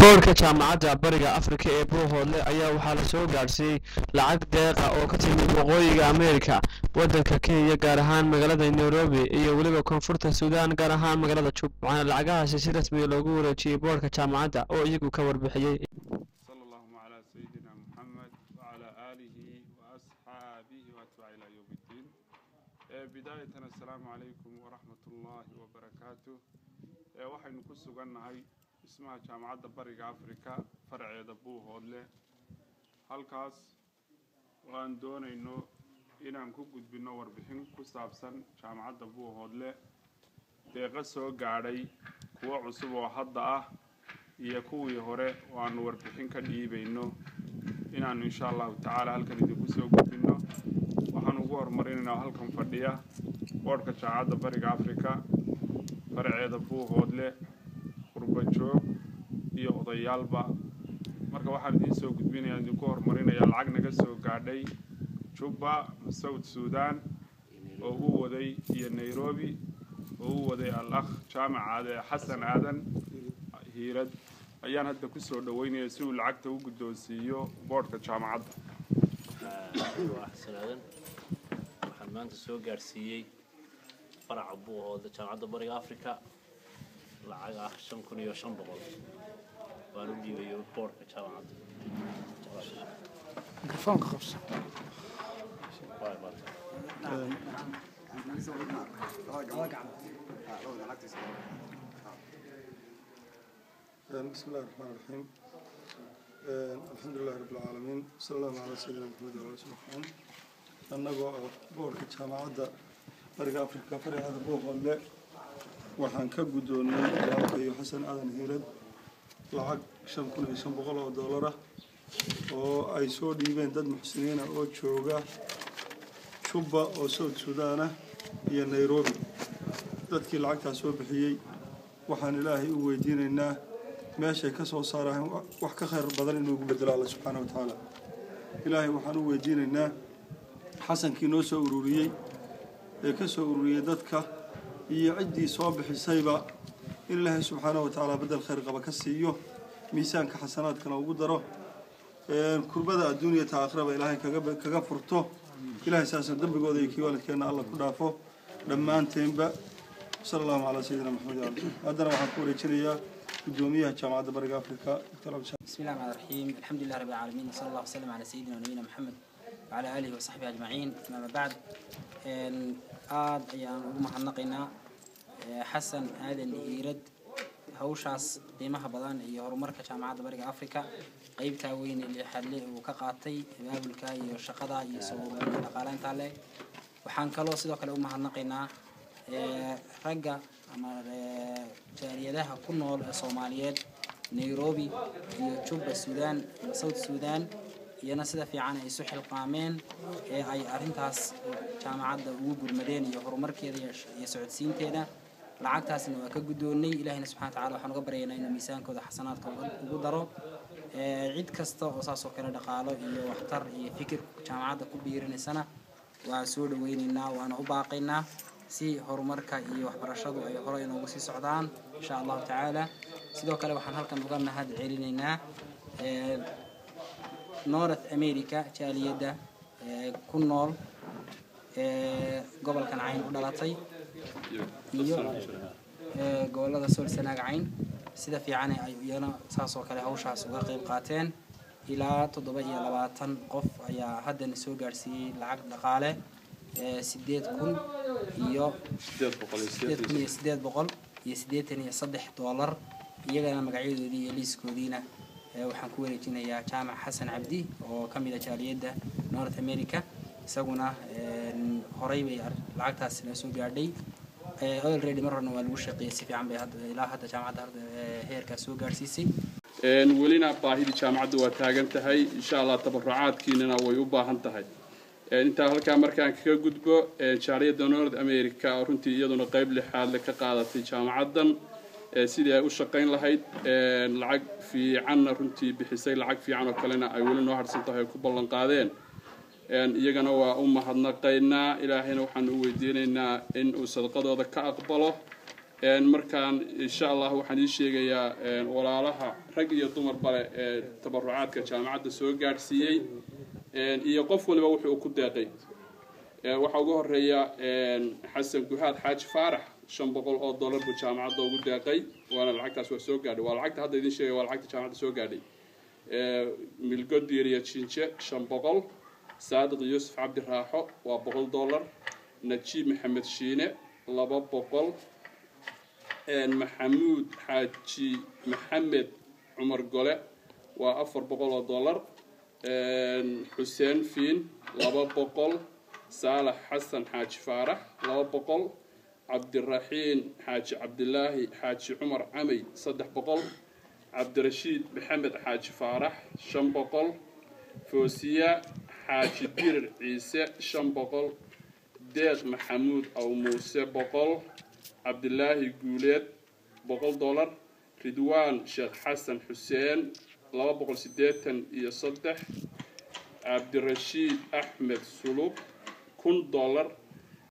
boorka jaamacadda bariga Afrika ee Buuhoodle ayaa waxaa la soo gaarsiiyay lacag deeq ah oo ka timid waqooyiga Ameerika, waddanka Kenya gaar ahaan magaalada Nairobi iyo weliba koonfurta Suudaan gaar ahaan magaalada Juba. Waxaana lacagahaasi si rasmi ah loogu wareejiyay boorka jaamacadda oo iyagu ka warbixiyay. sallallahu ala sayyidina Muhammad wa ala alihi wa ashabihi wa ta'ala yawmiddin. Bidayatan assalamu alaykum wa rahmatullahi wa barakatuh. waxaynu ku sugannahay ismaha jaamacadda bariga Afrika farceeda Buuhoodle. halkaas waan doonayno inaan ku gudbino warbixin ku saabsan jaamacadda Buuhoodle, deeqa soo gaadhay kuwa cusub oo hadda ah iyo kuwii hore waanu warbixin ka dhiibayno inaan insha Allah ta'ala halkan idinku soo gudbino. waxaan ugu hormarinaynaa halkan fadhiya boorka jaamacadda bariga Afrika farceeda Buuhoodle, qurba joog iyo odayaalba. marka waxaan idin soo gudbinayaa idinku hormarinayaa lacag naga soo gaadhay Juba, South Sudan oo uu waday iyo Nairobi oo uu waday al-akh jaamacada Xasan Aadan Hiirad ayaan hadda ku soo dhaweynayaa si uu lacagta u guddoonsiiyo boorka jaamacadda. Xasan Aadan waxaan maanta soo gaarsiiyay faraca Buuhoodle jaamacadda bariga Afrika lacag ah 5,500 waan u dhiibay boorka jaamacadda. mikrofon qabso. بسم الله الرحمن الرحيم. الحمد لله رب العالمين، صلى الله على سيدنا محمد وعلى آله وصحبه. annagoo boorka jaamacadda bariga Afrika farceeda Buuhoodle waxaan ka guddoonnay walaalkayo Xasan Aadan Hiirad lacag $5,500 ah oo ay soo dhiibeen dad muxsiniin ah oo jooga Juba oo South Sudan ah iyo Nairobi. dadkii lacagtaas soo bixiyay waxaan Ilaahay u weydiinaynaa meeshay ka soo saaraan wax ka khayr badan inuu ugu bedelo Allah subhanahu wa ta'ala. Ilaahay waxaan u weydiinaynaa xasankii noo soo ururiyay ee ka soo ururiyay dadka iyo ciddii soo bixisayba in Ilaahay subhanahu wa ta'ala bedel khayr qaba ka siiyo, miisaanka xasanaadkana ugu daro, kurbada adduunyo ta aakhiraba Ilaahay kaga furto. Ilaahay saasan dambigooda iyo kiwaalkeena Allah ku dhaafo dhammaanteenba. sallallahu ala sayyidina Muhammad. haddana waxaan ku wareejinayaa gudoomiyaha jaamacadda bariga Afrika Dr. بسم الله الرحمن الرحيم. الحمد لله رب العالمين، وصلى الله وسلم على سيدنا ونبينا محمد وعلى آله وصحبه أجمعين. أما بعد ayaan ugu mahadnaqaynaa Xasan Aadan Hiirad hawshaas qiimaha badan iyo horumarka jaamacadda bariga Afrika qaybta weyn ee xadle uu ka qaatay abaabulka iyo shaqada iyo soo dhaqaalaynta leh. waxaan kaloo sidoo kale u mahadnaqaynaa ragga ama jaariyadaha ku nool ee Soomaaliyeed Nairobi iyo Juba Sudan iyo South Sudan iyana sida fiican ay isu xilqaameen ee ay arintaas jaamacadda ugu gurmadeen iyo horumarkeeda iyo socodsiinteeda. lacagtaasna waa ka guddoonay. Ilaahayna subhanahu wa ta'ala waxaan uga baryaynaa inuu miisaankooda xasanaadka ugu daro. cid kasta oo saas oo kale dhaqaalo iyo waxtar iyo fikir jaamacadda ku biirinaysana waa soo dhaweynaynaa, waana u baaqaynaa si horumarka iyo waxbarashadu ay hore inoogu sii socdaan insha Allah ta'ala. sidoo kale waxaan halkan uga mahad celinaynaa North America jaaliyada ku nool gobolkan Cayn u dhalatay iyo gobolada Sool Sanaag Cayn sida fiican ay iyana saas oo kale hawshaas uga qayb qaateen. ilaa 720 qof ayaa haddana soo gaarsiiyay lacag dhaqaale $8,883 iyagana magacyadoodii iyo liiskoodiina waxaan ku wareejinayaa jaamac Xasan Cabdi oo ka mid ah jaaliyada North America. isaguna horay bay lacagtaas la soo gaadhay already marna waa lagu shaqeeyay si fiican bay ilaa hadda jaamacadda heerka soo gaarsiisay. welina baahida jaamacadda waa taagan tahay insha Allah tabarucaadkiina way u baahan tahay. inta halka markaan kaga gudbo jaaliyada North America runtii iyaduna qayb lixaad ka qaadatay jaamacaddan sidii ay u shaqeyn lahayd lacag fiican runtii bixisay lacag fiican oo kalena ay weli noo harsan tahay ku ballan qaadeen. iyagana waa u mahadnaqaynaa. ilaahayna waxaan u weydiinaynaa in uu sadaqadooda ka aqbalo markaan insha allah waxaan ii sheegayaa walaalaha rag iyo dumar bale ee tabarucaadka jaamacadda soo gaadhsiiyey iyo qof waliba wuxuu ku deeqay waxaa ugu horeeya xasan guhaad xaaji faarax $500 buu jaamacadda ugu deeqay waana lacagtaas waa soo gaadhay waa lacagta hadda idin sheegay waa lacagta jaamacadda soo gaadhay milgo diiriya jinje $500 saadiq yuusuf cabdi raaxo waa $100 najiib maxamed shiine $200 maxamuud xaaji maxamed cumar gole waa $400 xuseen fiin $200 saalax xasan xaaji faarax $200 cabdiraxiin xaaji cabdilaahi xaaji cumar camay $300 cabdirashiid maxamed xaaji faarax $500 foosiya xaaji birir ciise $500 deeq maxamuud aw muuse $100 cabdilaahi guuleed $100 ridwaan sheekh xasan xuseen $283 cabdirashiid axmed sulub $1,000